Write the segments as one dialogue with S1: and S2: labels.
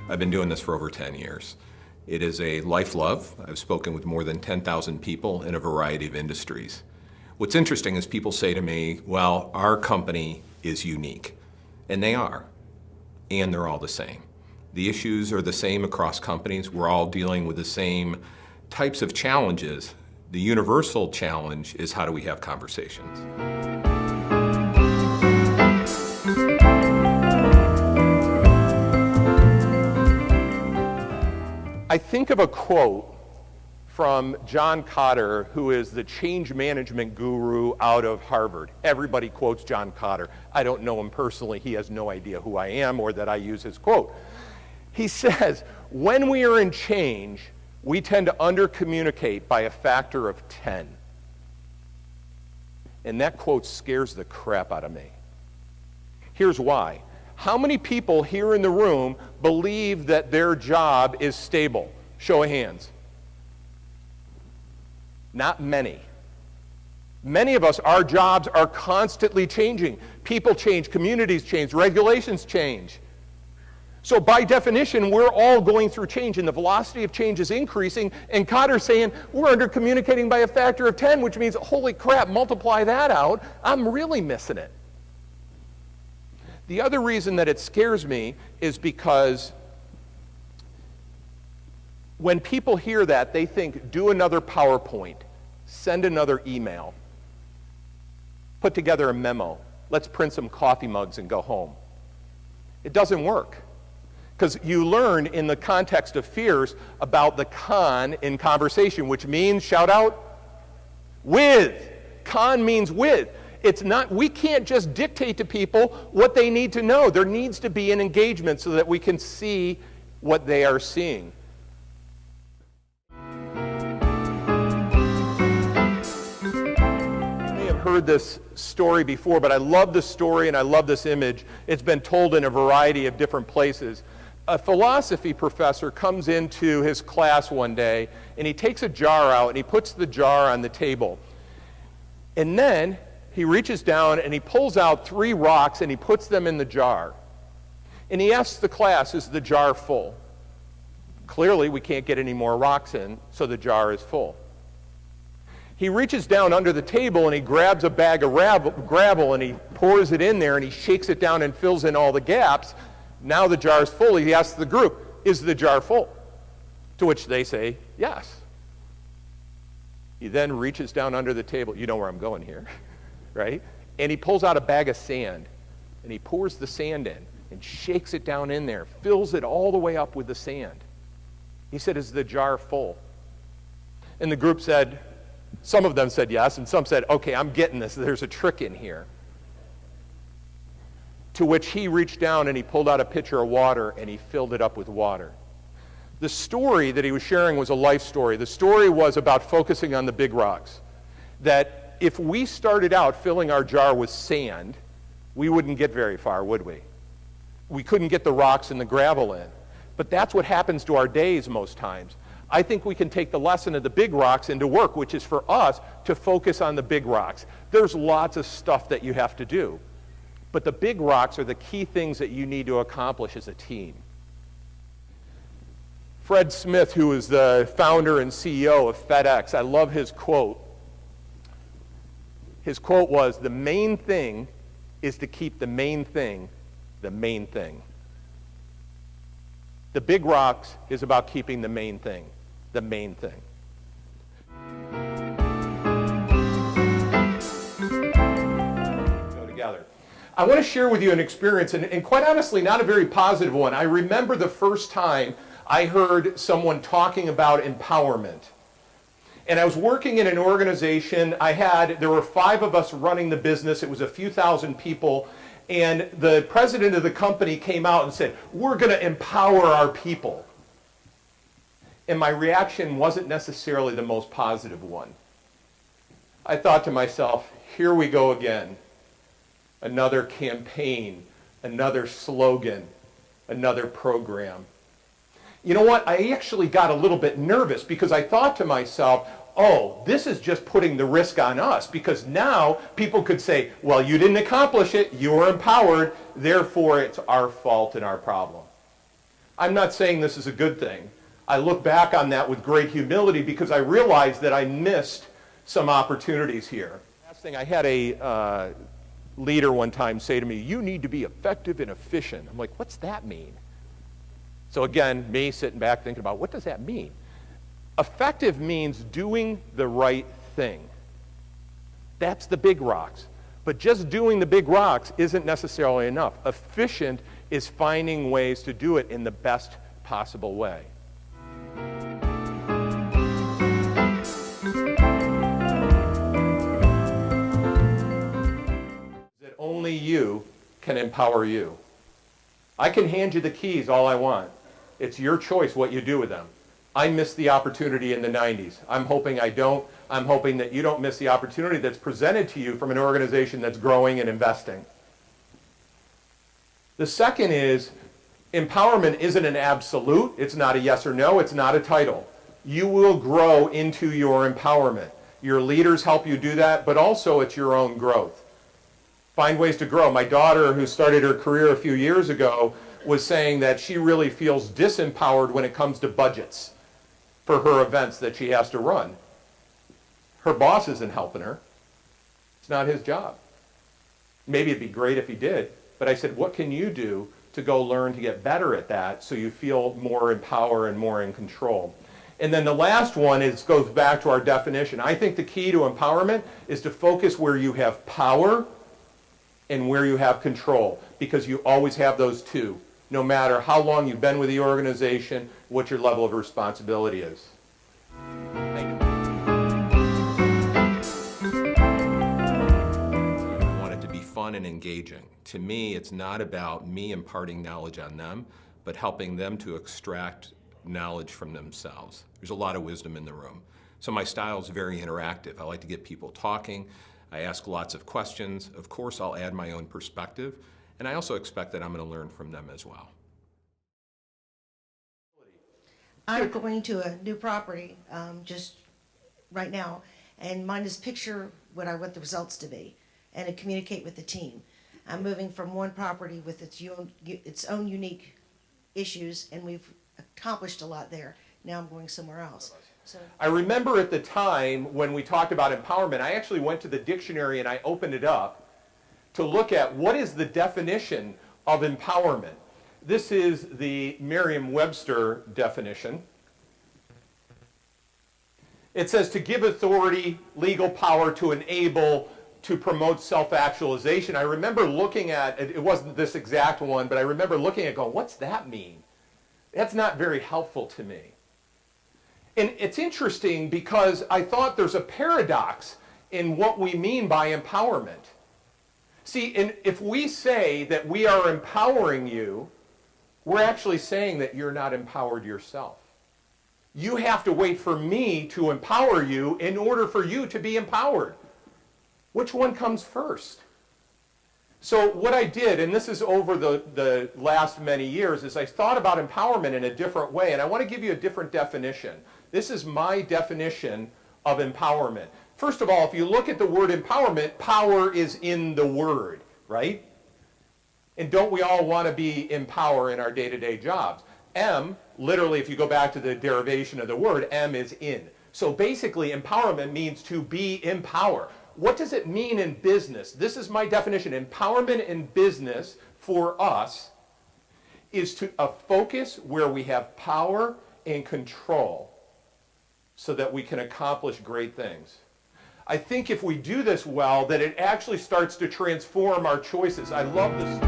S1: I've been doing this for over 10 years. It is a life love. I've spoken with more than 10,000 people in a variety of industries. What's interesting is people say to me, well, our company is unique. And they are. And they're all the same. The issues are the same across companies. We're all dealing with the same types of challenges. The universal challenge is how do we have conversations?
S2: I think of a quote from John Kotter, who is the change management guru out of Harvard. Everybody quotes John Kotter. I don't know him personally. He has no idea who I am or that I use his quote. He says, when we are in change, we tend to under-communicate by a factor of 10. And that quote scares the crap out of me. Here's why. How many people here in the room believe that their job is stable? Show of hands. Not many. Many of us, our jobs are constantly changing. People change, communities change, regulations change. So by definition, we're all going through change, and the velocity of change is increasing, and Kotter's saying we're under-communicating by a factor of 10, which means, holy crap, multiply that out, I'm really missing it. The other reason that it scares me is because when people hear that, they think, do another PowerPoint, send another email, put together a memo, let's print some coffee mugs and go home. It doesn't work. Because you learn in the context of fears about the con in conversation, which means, shout out, with. Con means with. It's not, we can't just dictate to people what they need to know. There needs to be an engagement so that we can see what they are seeing. You may have heard this story before, but I love this story and I love this image. It's been told in a variety of different places. A philosophy professor comes into his class one day and he takes a jar out and he puts the jar on the table. And then he reaches down and he pulls out 3 rocks and he puts them in the jar. And he asks the class, is the jar full? Clearly, we can't get any more rocks in, so the jar is full. He reaches down under the table and he grabs a bag of gravel and he pours it in there and he shakes it down and fills in all the gaps. Now the jar is full. He asks the group, is the jar full? To which they say, yes. He then reaches down under the table. You know where I'm going here. Right? And he pulls out a bag of sand and he pours the sand in and shakes it down in there, fills it all the way up with the sand. He said, is the jar full? And the group said, some of them said yes, and some said, okay, I'm getting this. There's a trick in here. To which he reached down and he pulled out a pitcher of water and he filled it up with water. The story that he was sharing was a life story. The story was about focusing on the big rocks. That if we started out filling our jar with sand, we wouldn't get very far, would we? We couldn't get the rocks and the gravel in. But that's what happens to our days most times. I think we can take the lesson of the big rocks into work, which is for us to focus on the big rocks. There's lots of stuff that you have to do. But the big rocks are the key things that you need to accomplish as a team. Fred Smith, who is the founder and CEO of FedEx, I love his quote. His quote was, the main thing is to keep the main thing the main thing. The big rocks is about keeping the main thing the main thing. Go together. I want to share with you an experience, and quite honestly, not a very positive one. I remember the first time I heard someone talking about empowerment. And I was working in an organization. There were 5 of us running the business. It was a few thousand people. And the president of the company came out and said, we're going to empower our people. And my reaction wasn't necessarily the most positive one. I thought to myself, here we go again. Another campaign, another slogan, another program. You know what? I actually got a little bit nervous because I thought to myself, oh, this is just putting the risk on us, because now people could say, well, you didn't accomplish it, you were empowered, therefore it's our fault and our problem. I'm not saying this is a good thing. I look back on that with great humility because I realized that I missed some opportunities here. Last thing, I had a leader one time say to me, "You need to be effective and efficient." I'm like, what's that mean? So again, me sitting back thinking about, what does that mean? Effective means doing the right thing. That's the big rocks. But just doing the big rocks isn't necessarily enough. Efficient is finding ways to do it in the best possible way. That only you can empower you. I can hand you the keys all I want. It's your choice what you do with them. I missed the opportunity in the 90s. I'm hoping I don't. I'm hoping that you don't miss the opportunity that's presented to you from an organization that's growing and investing. The second is, empowerment isn't an absolute. It's not a yes or no. It's not a title. You will grow into your empowerment. Your leaders help you do that, but also it's your own growth. Find ways to grow. My daughter, who started her career a few years ago, was saying that she really feels disempowered when it comes to budgets for her events that she has to run. Her boss isn't helping her. It's not his job. Maybe it'd be great if he did, but I said, what can you do to go learn to get better at that so you feel more in power and more in control? And then the last one goes back to our definition. I think the key to empowerment is to focus where you have power and where you have control, because you always have those two, no matter how long you've been with the organization, what your level of responsibility is. Thank you. I want it to be fun and engaging. To me, it's not about me imparting knowledge on them, but helping them to extract knowledge from themselves. There's a lot of wisdom in the room. So my style is very interactive. I like to get people talking. I ask lots of questions. Of course, I'll add my own perspective, and I also expect that I'm going to learn from them as well.
S3: I'm going to a new property just right now, and mine is picture what I want the results to be and to communicate with the team. I'm moving from one property with its own unique issues, and we've accomplished a lot there. Now I'm going somewhere else. So
S2: I remember at the time when we talked about empowerment, I actually went to the dictionary and I opened it up to look at what is the definition of empowerment. This is the Merriam-Webster definition. It says to give authority, legal power to enable, to promote self-actualization. I remember looking at, it wasn't this exact one, but I remember looking at it going, what's that mean? That's not very helpful to me. And it's interesting because I thought there's a paradox in what we mean by empowerment. See, if we say that we are empowering you, we're actually saying that you're not empowered yourself. You have to wait for me to empower you in order for you to be empowered. Which one comes first? So what I did, and this is over the last many years, is I thought about empowerment in a different way, and I want to give you a different definition. This is my definition of empowerment. First of all, if you look at the word empowerment, power is in the word, right? And don't we all want to be in power in our day-to-day jobs? M, literally, if you go back to the derivation of the word, M is in. So basically, empowerment means to be in power. What does it mean in business? This is my definition. Empowerment in business for us is to a focus where we have power and control so that we can accomplish great things. I think if we do this well, that it actually starts to transform our choices. I love this.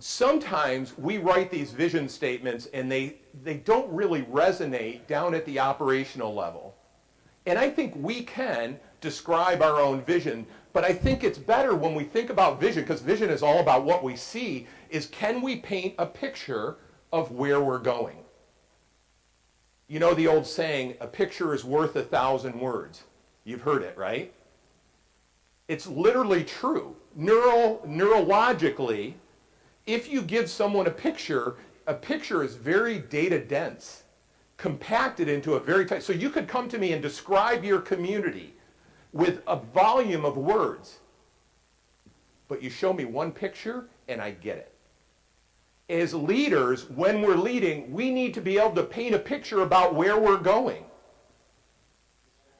S2: Sometimes we write these vision statements and they don't really resonate down at the operational level. And I think we can describe our own vision, but I think it's better when we think about vision, because vision is all about what we see, is can we paint a picture of where we're going? You know the old saying, a picture is worth 1,000 words. You've heard it, right? It's literally true. Neurologically, if you give someone a picture is very data dense, compacted into a very tight, so you could come to me and describe your community with a volume of words. but you show me one picture and I get it. As leaders, when we're leading, we need to be able to paint a picture about where we're going.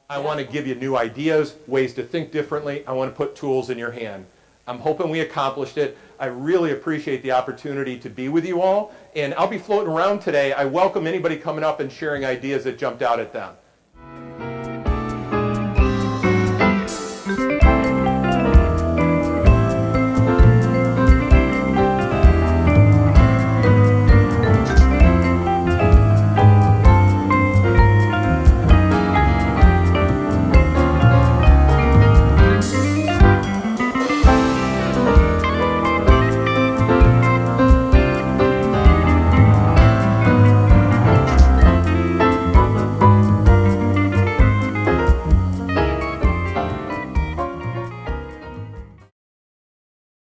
S2: I want to give you new ideas, ways to think differently. I want to put tools in your hand. I'm hoping we accomplished it. I really appreciate the opportunity to be with you all, and I'll be floating around today. I welcome anybody coming up and sharing ideas that jumped out at them.